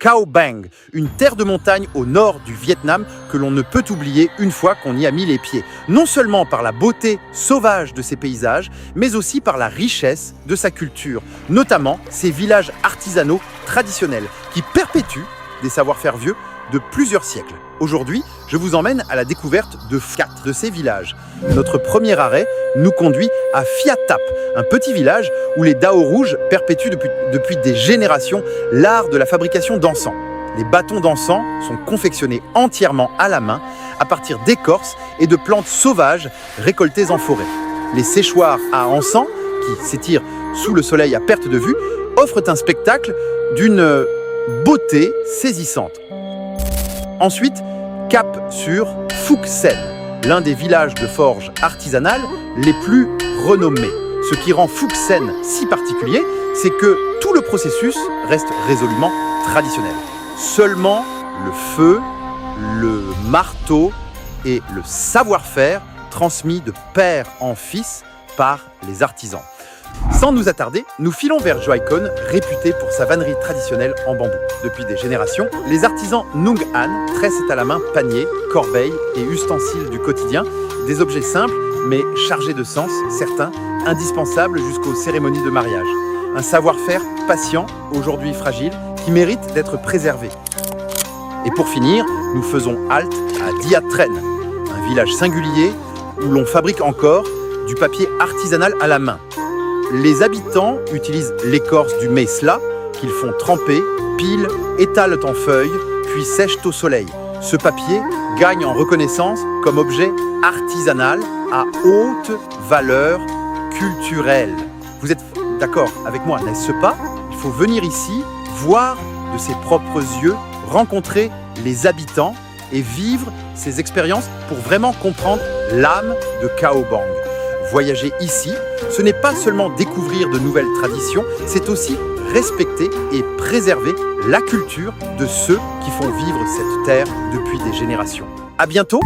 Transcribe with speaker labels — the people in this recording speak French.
Speaker 1: Cao Bang, une terre de montagne au nord du Vietnam que l'on ne peut oublier une fois qu'on y a mis les pieds. Non seulement par la beauté sauvage de ses paysages, mais aussi par la richesse de sa culture, notamment ses villages artisanaux traditionnels qui perpétuent des savoir-faire vieux de plusieurs siècles. Aujourd'hui, je vous emmène à la découverte de 4 de ces villages. Notre premier arrêt nous conduit à Phia Thap, un petit village où les Dao rouges perpétuent depuis des générations l'art de la fabrication d'encens. Les bâtons d'encens sont confectionnés entièrement à la main à partir d'écorces et de plantes sauvages récoltées en forêt. Les séchoirs à encens, qui s'étirent sous le soleil à perte de vue, offrent un spectacle d'une beauté saisissante. Ensuite, cap sur Phuc Sen, l'un des villages de forge artisanale les plus renommés. Ce qui rend Phuc Sen si particulier, c'est que tout le processus reste résolument traditionnel. Seulement le feu, le marteau et le savoir-faire transmis de père en fils par les artisans. Sans nous attarder, nous filons vers Joicon, réputé pour sa vannerie traditionnelle en bambou. Depuis des générations, les artisans Nung An tressent à la main paniers, corbeilles et ustensiles du quotidien, des objets simples mais chargés de sens, certains indispensables jusqu'aux cérémonies de mariage. Un savoir-faire patient, aujourd'hui fragile, qui mérite d'être préservé. Et pour finir, nous faisons halte à Dia Tren, un village singulier où l'on fabrique encore du papier artisanal à la main. Les habitants utilisent l'écorce du meisla qu'ils font tremper, pilent, étalent en feuilles, puis sèchent au soleil. Ce papier gagne en reconnaissance comme objet artisanal à haute valeur culturelle. Vous êtes d'accord avec moi, n'est-ce pas? Il faut venir ici, voir de ses propres yeux, rencontrer les habitants et vivre ces expériences pour vraiment comprendre l'âme de Cao Bang. Voyager ici, ce n'est pas seulement découvrir de nouvelles traditions, c'est aussi respecter et préserver la culture de ceux qui font vivre cette terre depuis des générations. À bientôt!